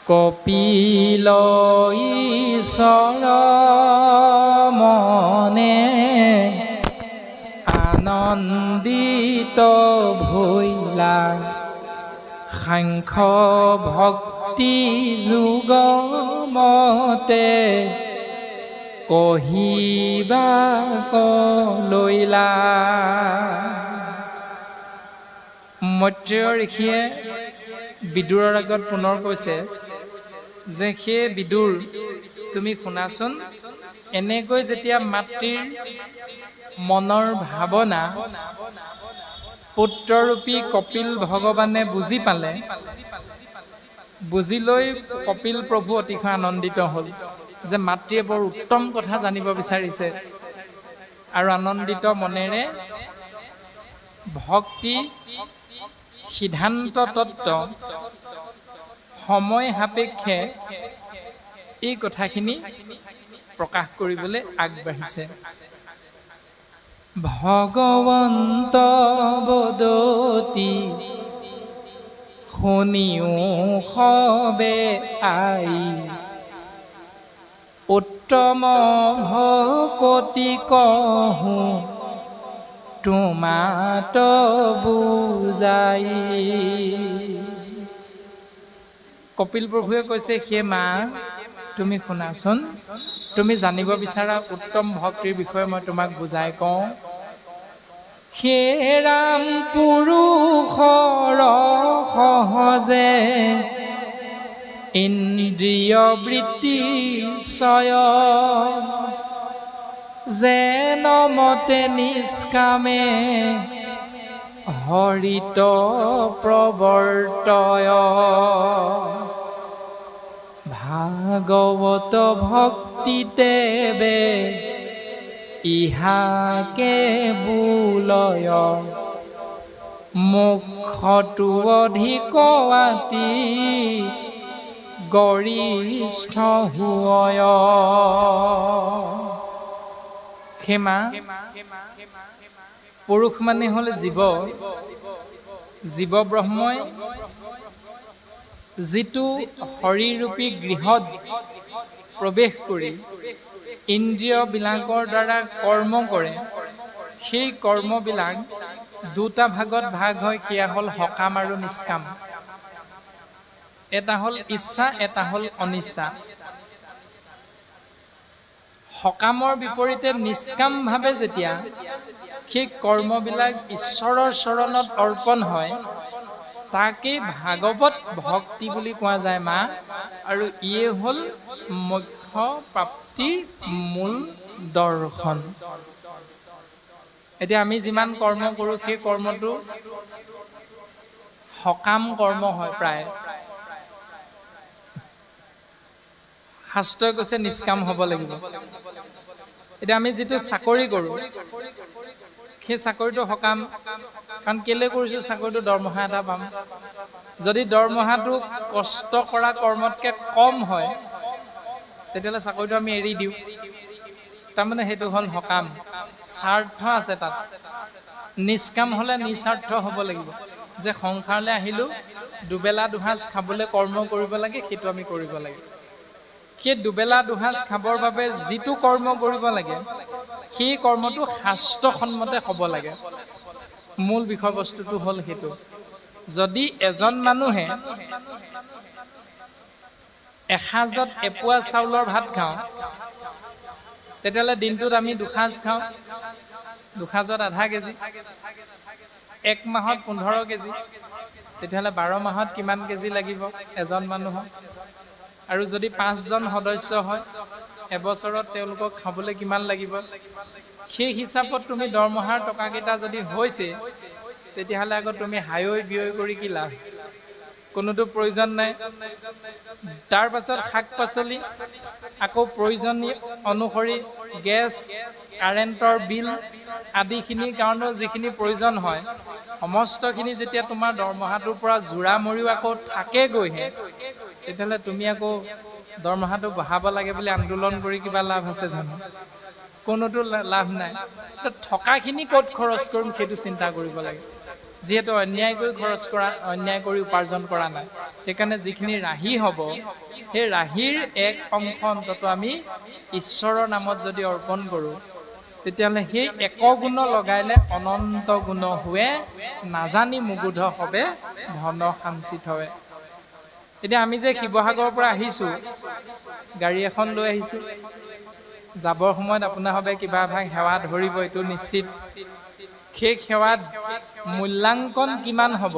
কপিল ঈশ্বৰ মনে আনন্দিত ভৈলা সাংখ্য ভক্তি যোগ মতে কহিবা কলৈলা। মৈত্ৰেয় ঋষিয়ে বিদুৰৰ আগত পুনৰ কৈছে যে হে বিদুৰ, তুমি শুনাচোন, এনেকৈ যেতিয়া মাতৃৰ মনৰ ভাৱনা পুত্ৰৰূপী কপিল ভগৱানে বুজি পালে, বুজি লৈ কপিল প্ৰভু অতিশয় আনন্দিত হ'ল যে মাতৃয়ে বৰ উত্তম কথা জানিব বিচাৰিছে, আৰু আনন্দিত মনেৰে ভক্তি সিদ্ধান্ত তত্ত্ব সময় সাপেক্ষে এই কথাখিনি প্ৰকাশ কৰিবলৈ আগবাঢ়িছে। ভগৱন্ত বদতি শুনিও সবে আই, উত্তম ভকতি কহো তোমাত বুজাই। কপিল প্ৰভুৱে কৈছে, হে মা, তুমি শুনাচোন, তুমি জানিব বিচৰা উত্তম ভক্তিৰ বিষয়ে মই তোমাক বুজাই কওঁ। হে ৰাম পুৰুষৰ সহজে ইন্দ্ৰিয় বৃত্তি ছয়, যেন মতে নিষ্কামে হৰিত প্ৰৱৰ্তয়। ভাগৱত ভক্তিতেবে ইহাকে বোলয়, মুখটো অধিক আতি গৰিষ্ঠ হুয়। ক্ষমা, পুৰুষ মানে হ'ল জীৱ। জীৱ ব্ৰহ্মই যিটো শৰীৰৰূপী গৃহত প্ৰৱেশ কৰি ইন্দ্ৰিয়বিলাকৰ দ্বাৰা কৰ্ম কৰে, সেই কৰ্মবিলাক দুটা ভাগত ভাগ হয়। সেয়া হ'ল সকাম আৰু নিষ্কাম। এটা হ'ল ইচ্ছা, এটা হ'ল অনিচ্ছা। সকামৰ বিপৰীতে নিষ্কামভাৱে যেতিয়া সেই কৰ্মবিলাক ঈশ্বৰৰ চৰণত অৰ্পণ হয়, তাকেই ভাগৱত ভক্তি বুলি কোৱা যায় মা, আৰু ইয়ে হ'ল মোক্ষ প্ৰাপ্তিৰ মূল দৰ্শন। এতিয়া আমি যিমান কৰ্ম কৰোঁ, সেই কৰ্মটো সকাম কৰ্ম হয় প্ৰায়। শাস্ত্ৰই কৈছে নিষ্কাম হ'ব লাগিব। এতিয়া আমি যিটো চাকৰি কৰোঁ, সেই চাকৰিটো সকাম। কাৰণ কেলে কৰিছোঁ, চাকৰিটো দৰমহা এটা পাম। যদি দৰমহাটো কষ্ট কৰা কৰ্মতকৈ কম হয়, তেতিয়াহ'লে চাকৰিটো আমি এৰি দিওঁ। তাৰমানে সেইটো হ'ল সকাম, স্বাৰ্থ আছে তাত। নিষ্কাম হ'লে নিস্বাৰ্থ হ'ব লাগিব, যে সংসাৰলৈ আহিলোঁ, দুবেলা দুসাঁজ খাবলৈ কৰ্ম কৰিব লাগে, সেইটো আমি কৰিব লাগে। সেই দুবেলা দুসাঁজ খাবৰ বাবে যিটো কৰ্ম কৰিব লাগে, সেই কৰ্মটো শাস্ত্ৰসন্মতে হ'ব লাগে। মূল বিষয়বস্তুটো হ'ল সেইটো। যদি এজন মানুহে এসাঁজত এপোৱা চাউলৰ ভাত খাওঁ, তেতিয়াহ'লে দিনটোত আমি দুসাঁজ খাওঁ, দুসাঁজত আধা কেজি। এক মাহত 15 কেজি, তেতিয়াহ'লে 12 মাহত কিমান কেজি লাগিব এজন মানুহক? আৰু যদি 5জন সদস্য হয়, এবছৰত তেওঁলোকক খাবলৈ কিমান লাগিব? সেই হিচাপত তুমি দৰমহাৰ টকাকেইটা যদি হৈছে, তেতিয়াহ'লে আকৌ তুমি হায়ৈ ব্যয় কৰি কি লাভ? কোনোতো প্ৰয়োজন নাই। তাৰ পাছত শাক পাচলি, আকৌ প্ৰয়োজন অনুসৰি গেছ, কাৰেণ্টৰ বিল আদিখিনিৰ কাৰণেও যিখিনি প্ৰয়োজন হয়, সমস্তখিনি যেতিয়া তোমাৰ দৰমহাটোৰ পৰা জোৰা মৰিও আকৌ থাকেগৈহে, তেতিয়াহ'লে তুমি আকৌ দৰমহাটো বঢ়াব লাগে বুলি আন্দোলন কৰি কিবা লাভ আছে জানো? কোনোতো লাভ নাই। থকাখিনি ক'ত খৰচ কৰিম সেইটো চিন্তা কৰিব লাগে। যেহেতু অন্যায় কৰি খৰচ কৰা, অন্যায় কৰি উপাৰ্জন কৰা নাই, সেইকাৰণে যিখিনি ৰাহি হ'ব সেই ৰাহিৰ এক অংশ অন্তত আমি ঈশ্বৰৰ নামত যদি অৰ্পণ কৰোঁ, তেতিয়াহ'লে সেই এক গুণ লগাইলে অনন্ত গুণ हुए নাজানি মুগুধ হবে ধন সঞ্চিত হয়। এতিয়া আমি যে শিৱসাগৰৰ পৰা আহিছোঁ, গাড়ী এখন লৈ আহিছোঁ, যাবৰ সময়ত আপোনাৰ হবে কিবা ভাগ সেৱা ধৰিব, এইটো নিশ্চিত। সেই সেৱাত মূল্যাংকন কিমান হ'ব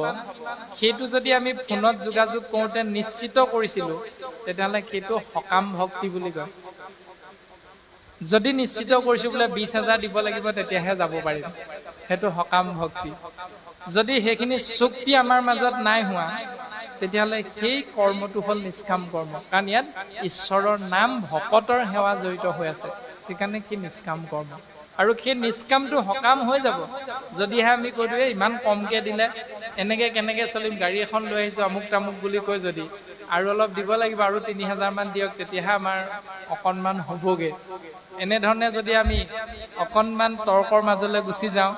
সেইটো যদি আমি ফোনত যোগাযোগ কৰোঁতে নিশ্চিত কৰিছিলোঁ, তেতিয়াহ'লে সেইটো সকাম ভক্তি বুলি কয়। যদি নিশ্চিত কৰিছোঁ বোলে 20,000 দিব লাগিব, তেতিয়াহে যাব পাৰিম, সেইটো সকাম ভক্তি। যদি সেইখিনি চুক্তি আমাৰ মাজত নাই হোৱা, তেতিয়াহ'লে সেই কৰ্মটো হ'ল নিষ্কাম কৰ্ম, কাৰণ ইয়াত ঈশ্বৰৰ নাম ভকতৰ সেৱা জড়িত হৈ আছে, সেইকাৰণে কি নিষ্কাম কৰ্ম। আৰু সেই নিষ্কামটো সকাম হৈ যাব যদিহে আমি কৈ দিওঁ ইমান কমকৈ দিলে এনেকৈ কেনেকৈ চলিম, গাড়ী এখন লৈ আহিছোঁ আমুক তামুক বুলি কৈ যদি আৰু অলপ দিব লাগিব, আৰু 3,000 মান দিয়ক, তেতিয়াহে আমাৰ অকণমান হ'বগৈ। এনেধৰণে যদি আমি অকণমান তৰ্কৰ মাজলৈ গুচি যাওঁ,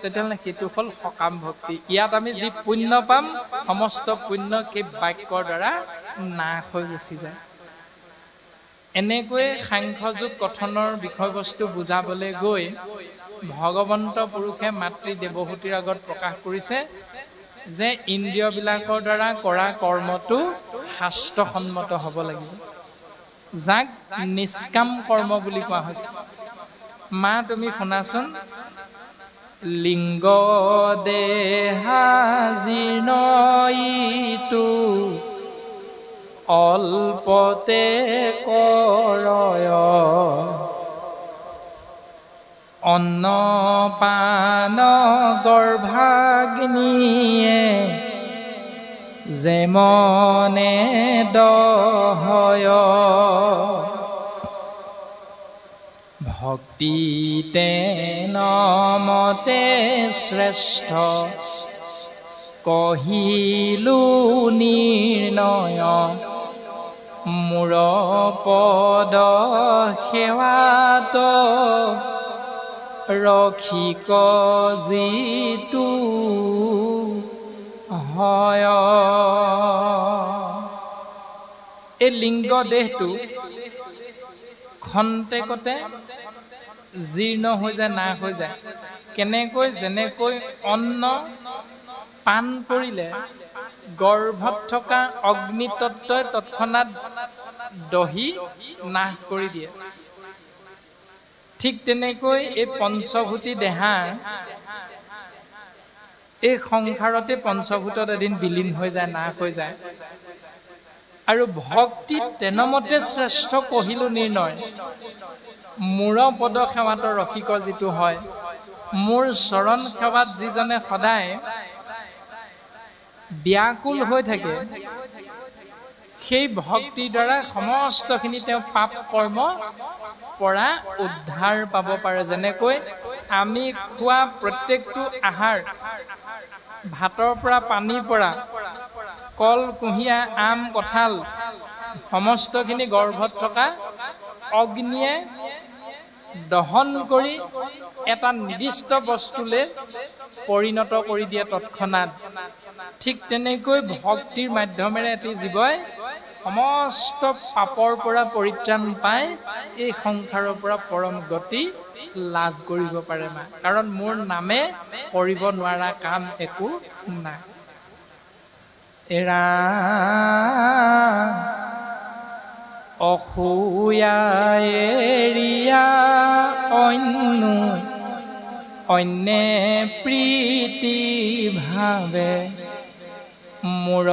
তেতিয়াহ'লে সেইটো হ'ল সকাম ভক্তি। ইয়াত আমি যি পুণ্য পাম, সমস্ত পুণ্য সেই বাক্যৰ দ্বাৰা নাশ হৈ গুচি যায়। এনেকৈয়ে সাংখ্যযোগ কথনৰ বিষয়বস্তু বুজাবলৈ গৈ ভগৱন্ত পুৰুষে মাতৃ দেৱহূতিৰ আগত প্ৰকাশ কৰিছে যে ইন্দ্ৰিয়বিলাকৰ দ্বাৰা কৰা কৰ্মটো শাস্ত্ৰসন্মত হ'ব লাগিব, যাক নিষ্কাম কৰ্ম বুলি কোৱা হৈছে। মা তুমি শুনাচোন, লিংগ দেহা জীৰ্ণইটো অল্পতে কৰয়, অন্নপান গৰ্ভাগ্নিয়ে যেমনে দহয়, ভক্তিতে নমতে শ্ৰেষ্ঠ কহিলো নিৰ্ণয়, মূৰ পদ সেৱাত ৰক্ষিক যিটো হয়। এই লিংগ দেহটো খন্তেকতে জীৰ্ণ হৈ যায়, নাশ হৈ যায়। কেনেকৈ? যেনেকৈ অন্ন পান কৰিলে গৰ্ভত থকা অগ্নিতত্ত্বই তৎক্ষণাৎ দহি নাশ কৰি দিয়ে, ঠিক তেনেকৈ এই পঞ্চভূতি দেহা এই সংসাৰতে পঞ্চভূতত এদিন বিলীন হৈ যায়, নাশ হৈ যায়। আৰু ভক্তিত তেনমতে শ্ৰেষ্ঠ কহিলো নিৰ্ণয়, মূৰ পদ সেৱাত ৰসিক যিটো হয়, মোৰ চৰণ সেৱাত যিজনে সদায় ব্যাকুল হৈ থাকে, সেই ভক্তিৰ দ্বাৰা সমস্তখিনি তেওঁ পাপ কৰ্ম পৰা উদ্ধাৰ পাব পাৰে। যেনেকৈ আমি খোৱা প্ৰত্যেকটো আহাৰ, ভাতৰ পৰা, পানীৰ পৰা, কল, কুঁহিয়া, আম, কঁঠাল, সমস্তখিনি গৰ্ভত থকা অগ্নিয়ে দহন কৰি এটা নিৰ্দিষ্ট বস্তুলৈ পৰিণত কৰি দিয়ে তৎক্ষণাৎ। ঠিক তেনেকৈ ভক্তিৰ মাধ্যমেৰে এটি জীৱই সমস্ত পাপৰ পৰা পৰিত্ৰাণ পাই এই সংসাৰৰ পৰা পৰম গতি লাভ কৰিব পাৰে মা, কাৰণ মোৰ নামে কৰিব নোৱাৰা কাম একো নাই। এৰা অসূয়া এৰিয়া অন্যে প্ৰীতি ভাৱে, মোৰ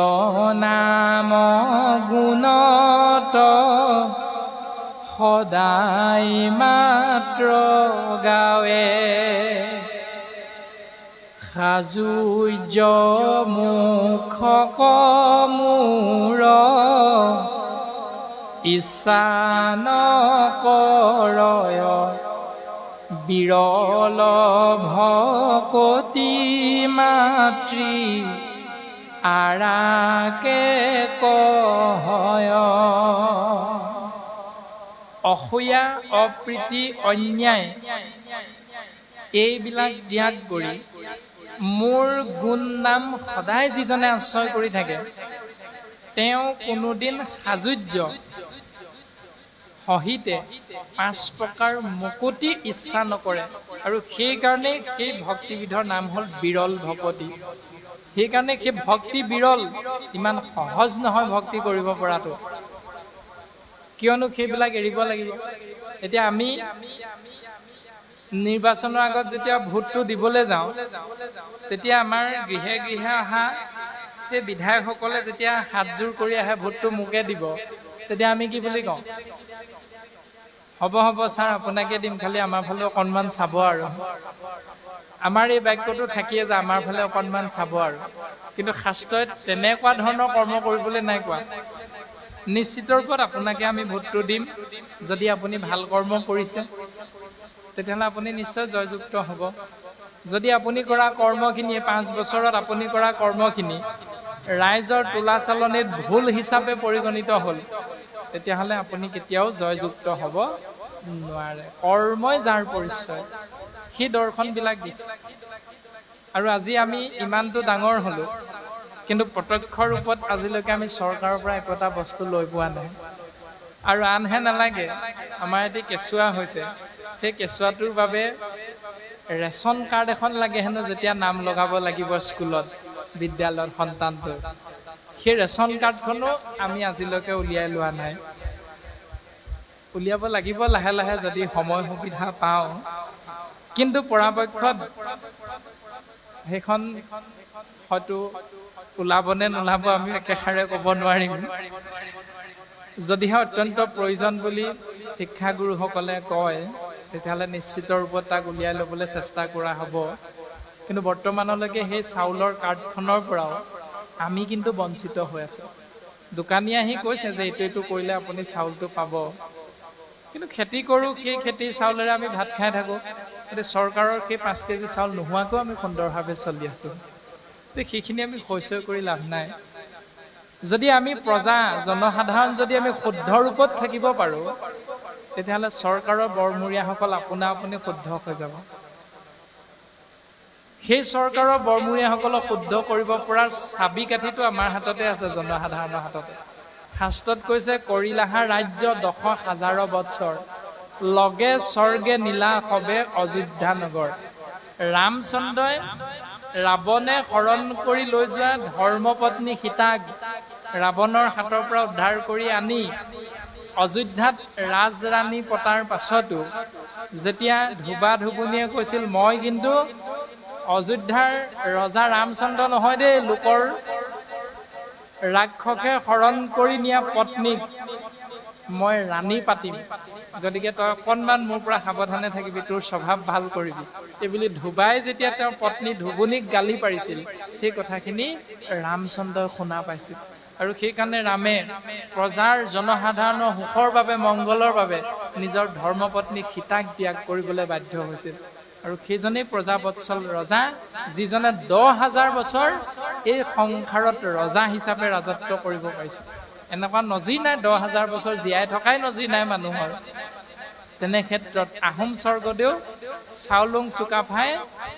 নাম গুণত সদায় মাত্ৰ গাৱে, সাজুৰ্য মুখ মোৰ ইচ্ছা নকৰয়, বিৰল ভকতি মাতৃ আৰাকে কয়। অসূয়া, অপ্ৰীতি, অন্যায় এইবিলাক ত্যাগ কৰি মোৰ গুণ নাম সদায় যিজনে আশ্ৰয় কৰি থাকে তেওঁ কোনোদিন সাজুৰ্য সহিতে 5 প্ৰকাৰ মুকুতি ইচ্ছা নকৰে আৰু সেইকাৰণে সেই ভক্তিবিধৰ নাম হ'ল বিৰল ভকতি সেইকাৰণে সেই ভক্তি বিৰল ইমান সহজ নহয় ভক্তি কৰিব পৰাটো কিয়নো সেইবিলাক এৰিব লাগিব এতিয়া আমি নিৰ্বাচনৰ আগত যেতিয়া ভোটটো দিবলৈ যাওঁ তেতিয়া আমাৰ গৃহে গৃহে অহা এই বিধায়কসকলে যেতিয়া হাতজোৰ কৰি আহে ভোটটো মোকে দিব তেতিয়া আমি কি বুলি কওঁ হ'ব হ'ব ছাৰ আপোনাকে দিম খালি আমাৰ ফালে অকণমান চাব আৰু আমাৰ এই বাক্যটো থাকিয়ে যে আমাৰ ফালে অকণমান চাব আৰু কিন্তু শাস্ত্ৰত তেনেকুৱা ধৰণৰ কৰ্ম কৰিবলৈ নাই কোৱা নিশ্চিত ৰূপত আপোনাকে আমি ভোটটো দিম যদি আপুনি ভাল কৰ্ম কৰিছে তেতিয়াহ'লে আপুনি নিশ্চয় জয়যুক্ত হ'ব যদি আপুনি কৰা কৰ্মখিনি 5 বছৰত আপুনি কৰা কৰ্মখিনি ৰাইজৰ তোলা চালনীত ভুল হিচাপে পৰিগণিত হ'ল তেতিয়াহ'লে আপুনি কেতিয়াও জয়যুক্ত হ'ব নোৱাৰে কৰ্মই যাৰ পৰিচয় সেই দৰ্শনবিলাক দিছে আৰু আজি আমি ইমানটো ডাঙৰ হ'লো কিন্তু প্ৰত্যক্ষ ৰূপত আজিলৈকে আমি চৰকাৰৰ পৰা একোটা বস্তু লৈ পোৱা নাই আৰু আনহে নালাগে আমাৰ এটি কেঁচুৱা হৈছে সেই কেঁচুৱাটোৰ বাবে ৰেচন কাৰ্ড এখন লাগে হেনো যেতিয়া নাম লগাব লাগিব স্কুলত বিদ্যালয়ত সন্তানটো সেই ৰেচন কাৰ্ডখনো আমি আজিলৈকে উলিয়াই লোৱা নাই উলিয়াব লাগিব লাহে লাহে যদি সময় সুবিধা পাওঁ কিন্তু পৰাপক্ষত সেইখন হয়তো ওলাবনে নোলাব আমি একেষাৰে ক'ব নোৱাৰিম যদিহে অত্যন্ত প্ৰয়োজন বুলি শিক্ষাগুৰুসকলে কয় তেতিয়াহ'লে নিশ্চিত ৰূপত তাক উলিয়াই ল'বলৈ চেষ্টা কৰা হ'ব কিন্তু বৰ্তমানলৈকে সেই চাউলৰ কাৰ্ডখনৰ পৰাও আমি কিন্তু বঞ্চিত হৈ আছোঁ দোকানীয়ে আহি কৈছে যে এইটো কৰিলে আপুনি চাউলটো পাব কিন্তু খেতি কৰোঁ সেই খেতিৰ চাউলেৰে আমি ভাত খাই থাকোঁ এতিয়া চৰকাৰৰ সেই 5 কেজি চাউল নোহোৱাকৈও আমি সুন্দৰভাৱে চলি আছোঁ সেইখিনি আমি সহ্য কৰি লাভ নাই যদি আমি প্ৰজা জনসাধাৰণ যদি আমি শুদ্ধ ৰূপত থাকিব পাৰোঁ তেতিয়াহ'লে চৰকাৰৰ বৰমূৰীয়াসকল আপোনা আপুনি শুদ্ধ হৈ যাব সেই চৰকাৰৰ বৰমূৰীয়াসকলক শুদ্ধ কৰিব পৰা চাবি কাঠিটো আমাৰ হাততে আছে জনসাধাৰণৰ হাততে শাস্ত্ৰত কৈছে কৰিলাহা ৰাজ্য 10,000 বছৰ লগে স্বৰ্গে নীলা হবে অযোধ্যা নগৰ ৰামচন্দ্ৰই ৰাৱণে হৰণ কৰি লৈ যোৱা ধৰ্মপত্নী সীতাক ৰাৱণৰ হাতৰ পৰা উদ্ধাৰ কৰি আনি অযোধ্যাত ৰাজৰাণী পতাৰ পাছতো যেতিয়া ধুবা ধুবুনীয়ে কৈছিল মই কিন্তু অযোধ্যাৰ ৰজা ৰামচন্দ্ৰ নহয় দেই লোকৰ ৰাক্ষসে হৰণ কৰি নিয়া পত্নীক মই ৰাণী পাতিম গতিকে তই অকণমান মোৰ পৰা সাৱধানে থাকিবি তোৰ স্বভাৱ ভাল কৰিবি এইবুলি ধুবাই যেতিয়া তেওঁৰ পত্নী ধুবুনীক গালি পাৰিছিল সেই কথাখিনি ৰামচন্দ্ৰই শুনা পাইছিল আৰু সেইকাৰণে ৰামে প্ৰজাৰ জনসাধাৰণৰ সুখৰ বাবে মংগলৰ বাবে নিজৰ ধৰ্মপত্নী সীতাক ত্যাগ কৰিবলৈ বাধ্য হৈছিল আৰু সেইজনেই প্ৰজাবৎসল ৰজা যিজনে 10,000 বছৰ এই সংসাৰত ৰজা হিচাপে ৰাজত্ব কৰিব পাৰিছে এনেকুৱা নজিৰ নাই 10,000 বছৰ জীয়াই থকাই নজিৰ নাই মানুহৰ তেনে ক্ষেত্ৰত আহোম স্বৰ্গদেউ চাওলুং চুকাফাই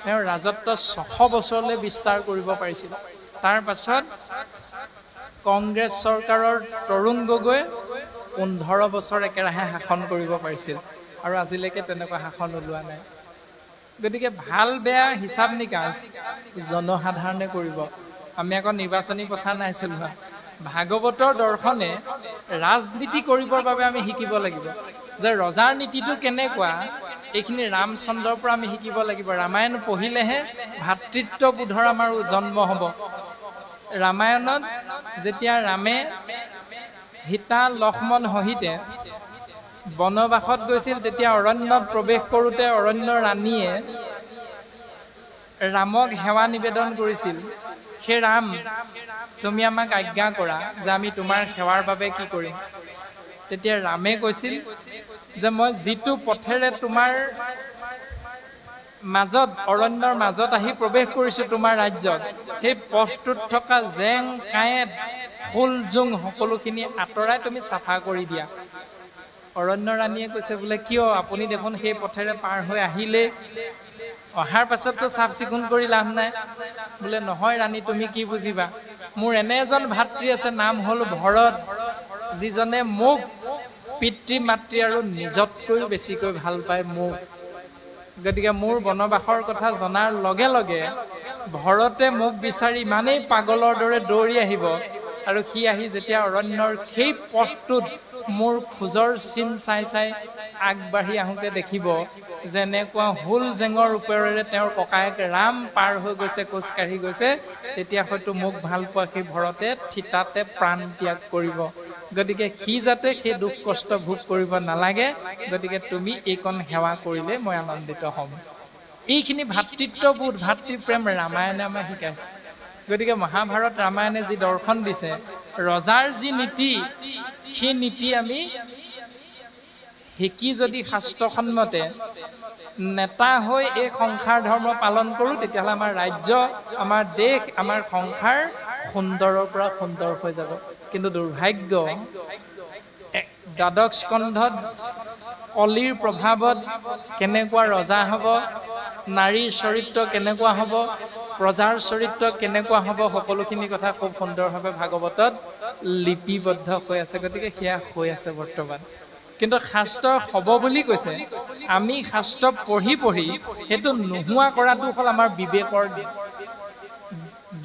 তেওঁৰ ৰাজত্ব 600 বছৰলৈ বিস্তাৰ কৰিব পাৰিছিল তাৰ পাছত কংগ্ৰেছ চৰকাৰৰ তৰুণ গগৈ 15 বছৰ একেৰাহে শাসন কৰিব পাৰিছিল আৰু আজিলৈকে তেনেকুৱা শাসন ওলোৱা নাই গতিকে ভাল বেয়া হিচাপ নিকাচ জনসাধাৰণে কৰিব আমি আকৌ নিৰ্বাচনী প্ৰচাৰ নাইছিলোঁ ভাগৱতৰ দৰ্শনে ৰাজনীতি কৰিবৰ বাবে আমি শিকিব লাগিব যে ৰজাৰ নীতিটো কেনেকুৱা এইখিনি ৰামচন্দ্ৰৰ পৰা আমি শিকিব লাগিব ৰামায়ণ পঢ়িলেহে ভাতৃত্ববোধৰ আমাৰ জন্ম হ'ব ৰামায়ণত যেতিয়া ৰামে সীতা লক্ষ্মণ সহিতে বনবাসত গৈছিল তেতিয়া অৰণ্যত প্ৰৱেশ কৰোঁতে অৰণ্য ৰাণীয়ে ৰামক সেৱা নিবেদন কৰিছিল হে ৰাম তুমি আমাক আজ্ঞা কৰা যে আমি তোমাৰ সেৱাৰ বাবে কি কৰিম তেতিয়া ৰামে কৈছিল যে মই যিটো পথেৰে তোমাৰ মাজত অৰণ্যৰ মাজত আহি প্ৰৱেশ কৰিছোঁ তোমাৰ ৰাজ্যত সেই পথটোত থকা জেং কাঁয়েত ফুল জোং সকলোখিনি আঁতৰাই তুমি চাফা কৰি দিয়া অৰণ্য ৰাণীয়ে কৈছে বোলে কিয় আপুনি দেখোন সেই পথেৰে পাৰ হৈ আহিলে অহাৰ পাছততো চাফ চিকুণ কৰি লাভ নাই। বোলে নহয় ৰাণী, তুমি কি বুজিবা, মোৰ এনে এজন ভাতৃ আছে, নাম হ'ল ভৰত, যিজনে মোক পিতৃ মাতৃ আৰু নিজতকৈও বেছিকৈ ভাল পায় মোক। গতিকে মোৰ বনবাসৰ কথা জনাৰ লগে লগে ভৰতে মোক বিচাৰি ইমানেই পাগলৰ দৰে দৌৰি আহিব, আৰু সি আহি যেতিয়া অৰণ্যৰ সেই পথটোত মোৰ খোজৰ চিন চাই চাই আগবাঢ়ি আহোঁতে দেখিব যেনেকুৱা হুল জেঙৰ ওপৰেৰে তেওঁৰ ককায়েক ৰাম পাৰ হৈ গৈছে, খোজকাঢ়ি গৈছে, তেতিয়া হয়তো মোক ভাল পোৱা সেই ভৰতে থিতাতে প্ৰাণ ত্যাগ কৰিব। গতিকে সি যাতে সেই দুখ কষ্ট ভোগ কৰিব নালাগে, গতিকে তুমি এইকণ সেৱা কৰিলে মই আনন্দিত হ'ম। এইখিনি ভাতৃত্ববোধ, ভাতৃপ্ৰেম ৰামায়ণে আমাক শিকাইছে। গতিকে মহাভাৰত ৰামায়ণে যি দৰ্শন দিছে, ৰজাৰ যি নীতি, সেই নীতি আমি শিকি যদি শাস্ত্ৰসন্মতে নেতা হৈ এই সংসাৰ ধৰ্ম পালন কৰোঁ, তেতিয়াহ'লে আমাৰ ৰাজ্য, আমাৰ দেশ, আমাৰ সংসাৰ সুন্দৰৰ পৰা সুন্দৰ হৈ যাব। কিন্তু দুৰ্ভাগ্য, দ্বাদশ স্কন্ধত কলিৰ প্ৰভাৱত কেনেকুৱা ৰজা হ'ব, নাৰীৰ চৰিত্ৰ কেনেকুৱা হ'ব, প্ৰজাৰ চৰিত্ৰ কেনেকুৱা হ'ব, সকলোখিনি কথা খুব সুন্দৰভাৱে ভাগৱতত লিপিবদ্ধ হৈ আছে। গতিকে সেয়া হৈ আছে বৰ্তমান। কিন্তু শাস্ত্ৰ হ'ব বুলি কৈছে, আমি শাস্ত্ৰ পঢ়ি পঢ়ি সেইটো নোহোৱা কৰাটো হ'ল আমাৰ বিবেকৰ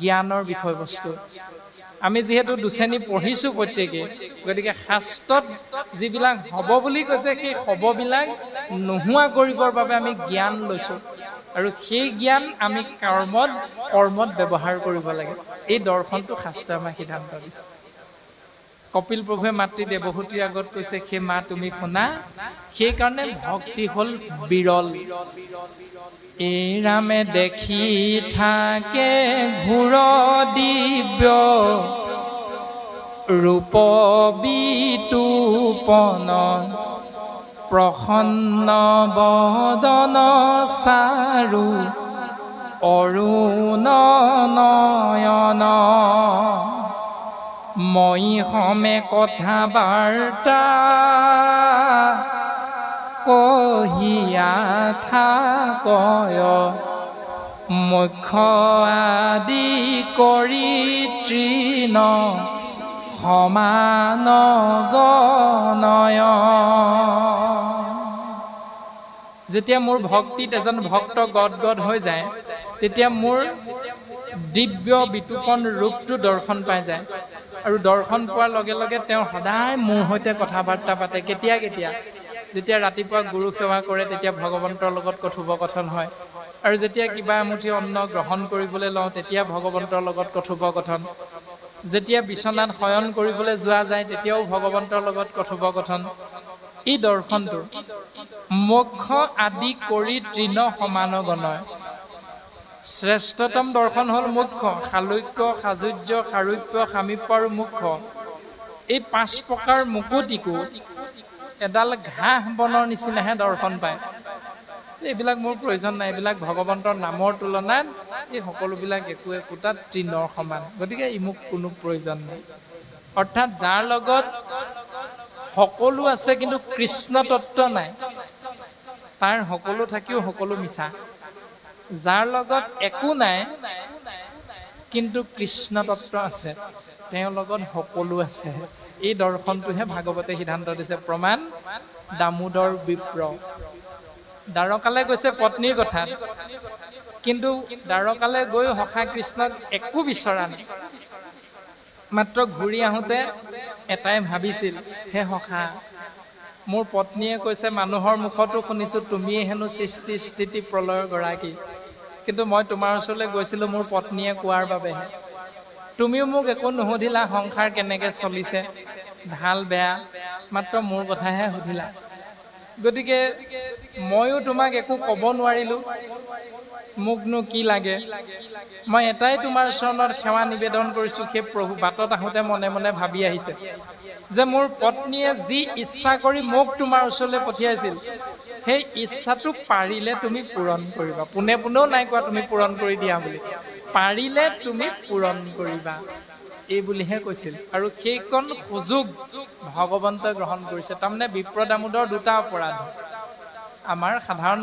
জ্ঞানৰ বিষয়বস্তু। আমি যিহেতু দুশ্ৰেণী পঢ়িছোঁ প্ৰত্যেকে, গতিকে শাস্ত্ৰত যিবিলাক হ'ব বুলি কৈছে, সেই হ'ববিলাক নোহোৱা কৰিবৰ বাবে আমি জ্ঞান লৈছোঁ, আৰু সেই জ্ঞান আমি কৰ্মত ব্যৱহাৰ কৰিব লাগে। এই দৰ্শনটো শাস্ত্ৰই আমাক সিদ্ধান্ত দিছে। কপিল প্ৰভুৱে মাতৃ দেৱহূতিৰ আগত কৈছে, সেই মা তুমি শুনা। সেইকাৰণে ভক্তি হ'ল বিৰল। এই ৰামে দেখি থাকে ঘোৰ দিব্য ৰূপ বিতূপন, প্ৰসন্ন বদন চাৰু অৰুণ নয়ন, মই সমে কথা বাৰ্তা কহিয়া থাকয়, মুখ্য আদি কৰি তৃণ সমান গণয়। যেতিয়া মোৰ ভক্তিত এজন ভক্ত গদগদ হৈ যায়, তেতিয়া মোৰ দিব্য বিতূপন ৰূপটো দৰ্শন পাই যায়, আৰু দৰ্শন পোৱাৰ লগে লগে তেওঁ সদায় মোৰ সৈতে কথা বাৰ্তা পাতে। কেতিয়া যেতিয়া ৰাতিপুৱা গুৰু সেৱা কৰে, তেতিয়া ভগৱন্তৰ লগত কথোপকথন হয়, আৰু যেতিয়া কিবা এমুঠি অন্ন গ্ৰহণ কৰিবলৈ লওঁ, তেতিয়া ভগৱন্তৰ লগত কথোপকথন। যেতিয়া বিচনাত শয়ন কৰিবলৈ যোৱা যায়, তেতিয়াও ভগৱন্তৰ লগত কথোপকথন। এই দৰ্শনটো মোক্ষ আদি কৰি তৃণ সমান গণয়। শ্ৰেষ্ঠতম দৰ্শন হ'ল মোক্ষ। শালক্য, সাযুজ্য, সাৰূপ্য, সামীপ্য আৰু মোক্ষ। এই 5 প্ৰকাৰ মুকুতিকো এডাল ঘাঁহ বনৰ নিচিনাহে দৰ্শন পায়। এইবিলাক মোৰ প্ৰয়োজন নাই, এইবিলাক ভগৱন্তৰ নামৰ তুলনাত এই সকলোবিলাক একোটা তৃণৰ সমান। গতিকে ই মোক কোনো প্ৰয়োজন নাই। অৰ্থাৎ যাৰ লগত সকলো আছে কিন্তু কৃষ্ণ তত্ত্ব নাই, তাৰ সকলো থাকিও সকলো মিছা। যাৰ লগত একো নাই কিন্তু কৃষ্ণ তত্ত্ব আছে, তেওঁৰ লগত সকলো আছে। এই দৰ্শনটোহে ভাগৱতে সিদ্ধান্ত দিছে। প্ৰমাণ দামোদৰ বিপ্ৰ। দ্বাৰকালৈ গৈছে পত্নীৰ কথা, কিন্তু দ্বাৰকালৈ গৈ সখা কৃষ্ণক একো বিচৰা নাই। মাত্ৰ ঘূৰি আহোঁতে এটাই ভাবিছিল, হে সখা, মোৰ পত্নীয়ে কৈছে মানুহৰ মুখতো শুনিছোঁ তুমিয়ে হেনো সৃষ্টি স্থিতি প্ৰলয়ৰ গৰাকী, কিন্তু মই তোমাৰ ওচৰলৈ গৈছিলোঁ মোৰ পত্নীয়ে কোৱাৰ বাবেহে। তুমিও মোক একো নুসুধিলা সংসাৰ কেনেকৈ চলিছে, ভাল বেয়া, মাত্ৰ মোৰ কথাহে সুধিলা। গতিকে ময়ো তোমাক একো ক'ব নোৱাৰিলোঁ, মোকনো কি লাগে। মই এটাই তোমাৰ চৰণত সেৱা নিবেদন কৰিছোঁ, সেই প্ৰভু। বাটত আহোঁতে মনে মনে ভাবি আহিছে যে মোৰ পত্নীয়ে যি ইচ্ছা কৰি মোক তোমাৰ ওচৰলৈ পঠিয়াইছিল, সেই ইচ্ছাটো পাৰিলে তুমি পূৰণ কৰিবা। পোনে পোনেও নাই কোৱা তুমি পূৰণ কৰি দিয়া বুলি, পাৰিলে তুমি পূৰণ কৰিবা, এই বুলিহে কৈছিল। আৰু সেইকণ সুযোগ ভগৱন্তই গ্ৰহণ কৰিছে। তাৰমানে বিপ্ৰ দামোদৰ 2টা অপৰাধ। আমাৰ সাধাৰণ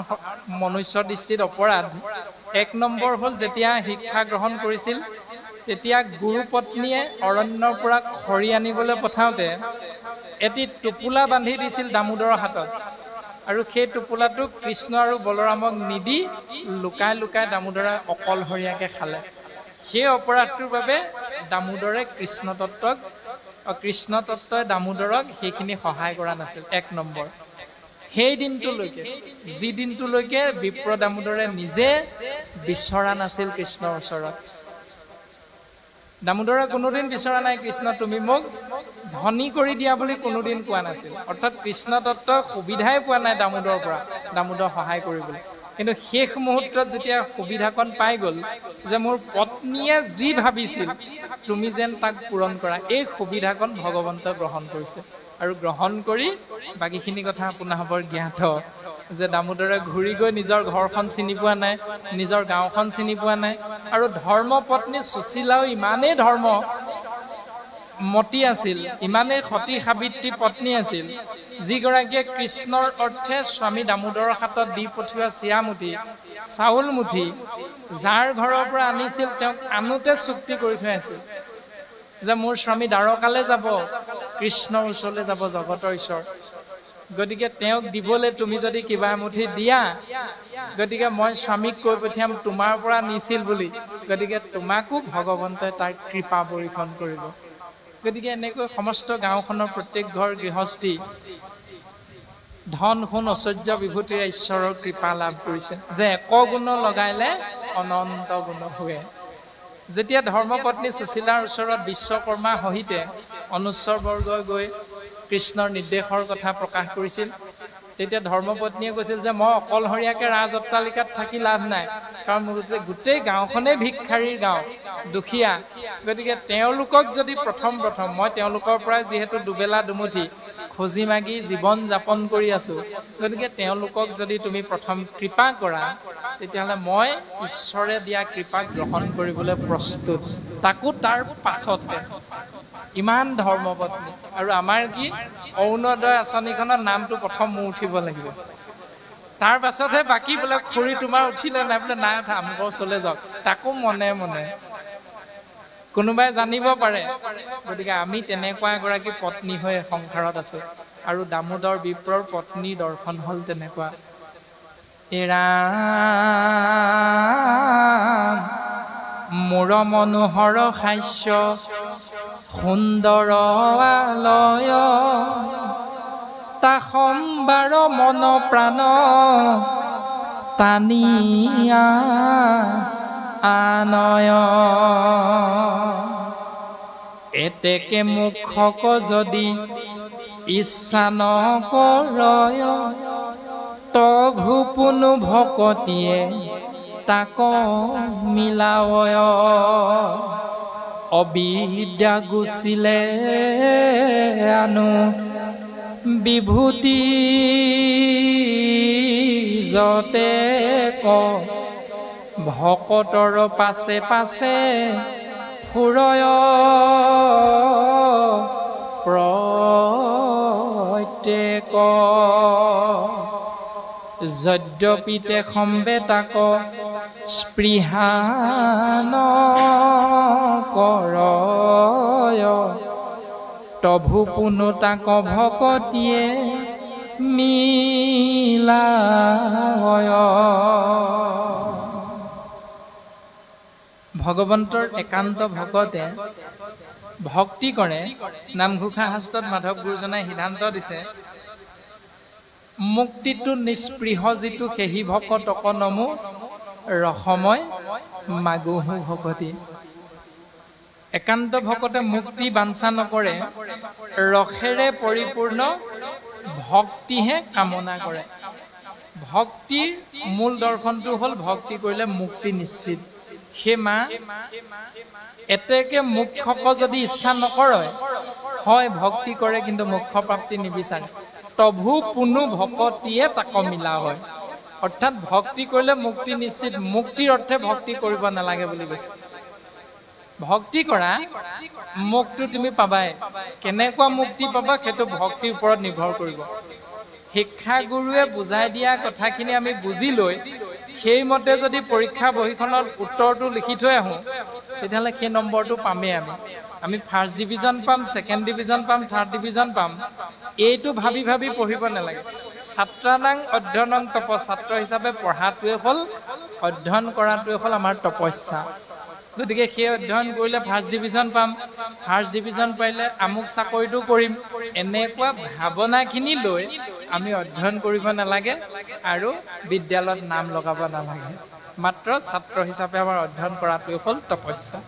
মনুষ্য দৃষ্টিত অপৰাধ। 1 নম্বৰ হ'ল যেতিয়া শিক্ষা গ্ৰহণ কৰিছিল তেতিয়া গুৰু পত্নীয়ে অৰণ্যৰ পৰা খৰি আনিবলৈ পঠাওঁতে এটি টোপোলা বান্ধি দিছিল দামোদৰৰ হাতত, আৰু সেই টোপোলাটোক কৃষ্ণ আৰু বলৰামক নিদি লুকাই লুকাই দামোদৰে অকলশৰীয়াকৈ খালে। সেই অপৰাধটোৰ বাবে দামোদৰে কৃষ্ণ তত্ত্বই দামোদৰক সেইখিনি সহায় কৰা নাছিল। 1 নম্বৰ। সেই দিনটোলৈকে, যি দিনটোলৈকে বিপ্ৰ দামোদৰে নিজে বিচৰা নাছিল কৃষ্ণৰ ওচৰত। দামোদৰে কোনোদিন বিচৰা নাই কৃষ্ণ তুমি মোক ধনী কৰি দিয়া বুলি কোনোদিন কোৱা নাছিল। অৰ্থাৎ কৃষ্ণ তত্ত্বই সুবিধাই পোৱা নাই দামোদৰৰ পৰা দামোদৰ সহায় কৰিবলৈ। কিন্তু শেষ মুহূৰ্তত যেতিয়া সুবিধাকণ পাই গ'ল যে মোৰ পত্নীয়ে যি ভাবিছিল তুমি যেন তাক পূৰণ কৰা, এই সুবিধাকণ ভগৱন্তই গ্ৰহণ কৰিছে। আৰু গ্ৰহণ কৰি বাকীখিনি কথা আপোনাৰ বৰ জ্ঞাত যে দামোদৰে ঘূৰি গৈ নিজৰ ঘৰখন চিনি পোৱা নাই, নিজৰ গাঁওখন চিনি পোৱা নাই। আৰু ধৰ্মপত্নী সুশীলাও ইমানেই ধৰ্মমতী আছিল, ইমানেই সতী সাবিত্ৰী পত্নী আছিল, যিগৰাকীয়ে কৃষ্ণৰ অৰ্থে স্বামী দামোদৰৰ হাতত দি পঠিওৱা চিৰামুঠি চাউল মুঠি যাৰ ঘৰৰ পৰা আনিছিল তেওঁক আনোতে চুক্তি কৰি থৈ আছিল যে মোৰ স্বামী দ্বাৰকালৈ যাব, কৃষ্ণৰ ওচৰলৈ যাব, জগতৰ ঈশ্বৰ। গতিকে তেওঁক দিবলৈ তুমি যদি কিবা এমুঠি দিয়া, গতিকে মই স্বামীক কৈ পঠিয়াম তোমাৰ পৰা নিছিল বুলি, গতিকে তোমাকো ভগৱন্তই তাৰ কৃপা বৰ্ষণ কৰিব। গতিকে এনেকৈ সমস্ত গাঁওখনৰ প্ৰত্যেক ঘৰ গৃহস্থী ধন সোণ ঐশ্বৰ্য বিভূতিৰে ঈশ্বৰৰ কৃপা লাভ কৰিছে যে 1 গুণ লগাইলে অনন্ত গুণ हुए। যেতিয়া ধৰ্মপত্নী সুশীলাৰ ওচৰত বিশ্বকৰ্মা সহিতে অনুচ্চৰ বৰ্গই গৈ কৃষ্ণৰ নিৰ্দেশৰ কথা প্ৰকাশ কৰিছিল, তেতিয়া ধৰ্মপত্নীয়ে কৈছিল যে মই অকলশৰীয়াকৈ ৰাজ অট্টালিকাত থাকি লাভ নাই, কাৰণ মোৰ গোটেই গাঁওখনেই ভিক্ষাৰীৰ গাঁও, দুখীয়া। গতিকে তেওঁলোকক যদি প্ৰথম মই তেওঁলোকৰ পৰাই যিহেতু দুবেলা দুমুঠি খুজি মাগি জীৱন যাপন কৰি আছো, গতিকে তেওঁলোকক যদি তুমি প্ৰথম কৃপা কৰা, তেতিয়াহ'লে মই ঈশ্বৰে দিয়া কৃপা গ্ৰহণ কৰিবলৈ প্ৰস্তুত, তাকো তাৰ পাছতহে। ইমান ধৰ্মপত্নী। আৰু আমাৰ কি অৰুণোদয় আঁচনিখনৰ নামটো প্ৰথম মোৰ উঠিব লাগিব, তাৰ পাছতহে বাকী বোলে খুৰী তোমাৰ উঠিলে নাই, বোলে নাই উঠা, আমুকৰ ওচৰলৈ যাওক, তাকো মনে মনে কোনোবাই জানিব পাৰে। গতিকে আমি তেনেকুৱা এগৰাকী পত্নী হৈ সংসাৰত আছো। আৰু দামোদৰ বিপ্ৰৰ পত্নীৰ দৰ্শন হ'ল তেনেকুৱা। মোৰ মনোহৰ হাস্য সুন্দৰ আলয়, তা সম্বাৰ মন প্ৰাণ টানিয়া আনয়। এতেকে মুখক যদি ইচ্ছা নকৰয়, তঘু পুনু ভকতিয়ে তাক মিলাৱয়। অবিদ্যা গুচিলে আনো বিভূতি যতে ক, ভকতৰ পাছে পাছে ফুৰয় প্ৰত্যেক। যদ্যপিতে সম্বেতাক স্পৃহা নকৰয়, তভু পুনু তাক ভকতিয়ে মিলাৱয়। ভগৱন্তৰ একান্ত ভকতে ভক্তি কৰে। নামঘোষা শাস্ত্ৰত মাধৱ গুৰুজনাই সিদ্ধান্ত দিছে, মুক্তিটো নিস্পৃহ যিটো সেহি ভকতক নমো, ৰসময় মাগুহু ভকতি। একান্ত ভকতে মুক্তি বাঞ্ছা নকৰে, ৰসেৰে পৰিপূৰ্ণ ভক্তিহে কামনা কৰে। ভক্তিৰ মূল দৰ্শনটো হ'ল ভক্তি কৰিলে মুক্তি নিশ্চিত। সেই মা এতেকে মুখ্যক যদি ইচ্ছা নকৰে, হয় ভক্তি কৰে কিন্তু মুখ্য প্ৰাপ্তি নিবিচাৰে, তভু পুনু ভকতিয়ে তাক মিলা হয়। অৰ্থাৎ ভক্তি কৰিলে মুক্তি নিশ্চিত, মুক্তিৰ অৰ্থে ভক্তি কৰিব নালাগে বুলি কৈছে। ভক্তি কৰা মুক্তি তুমি পাবাই, কেনেকুৱা মুক্তি পাবা সেইটো ভক্তিৰ ওপৰত নিৰ্ভৰ কৰিব। শিক্ষাগুৰুৱে বুজাই দিয়া কথাখিনি আমি বুজি লৈ সেইমতে যদি পৰীক্ষা বহীখনত উত্তৰটো লিখি থৈ আহোঁ তেতিয়াহ'লে সেই নম্বৰটো পামেই আমি ফাৰ্ষ্ট ডিভিজন পাম, ছেকেণ্ড ডিভিজন পাম, থাৰ্ড ডিভিজন পাম। এইটো ভাবি ভাবি পঢ়িব নালাগে। ছাত্ৰানাং অধ্যয়নং তপ, ছাত্ৰ হিচাপে পঢ়াটোৱে হ'ল, অধ্যয়ন কৰাটোৱে হ'ল আমাৰ তপস্যা। গতিকে সেই অধ্যয়ন কৰিলে ফাৰ্ষ্ট ডিভিজন পাম, ফাৰ্ষ্ট ডিভিজন পাৰিলে আমুক চাকৰিটো কৰিম, এনেকুৱা ভাৱনাখিনি লৈ আমি অধ্যয়ন কৰিব নালাগে আৰু বিদ্যালয়ত নাম লগাব নালাগে। মাত্ৰ ছাত্ৰ হিচাপে আমাৰ অধ্যয়ন কৰাটোৱে হ'ল তপস্যা।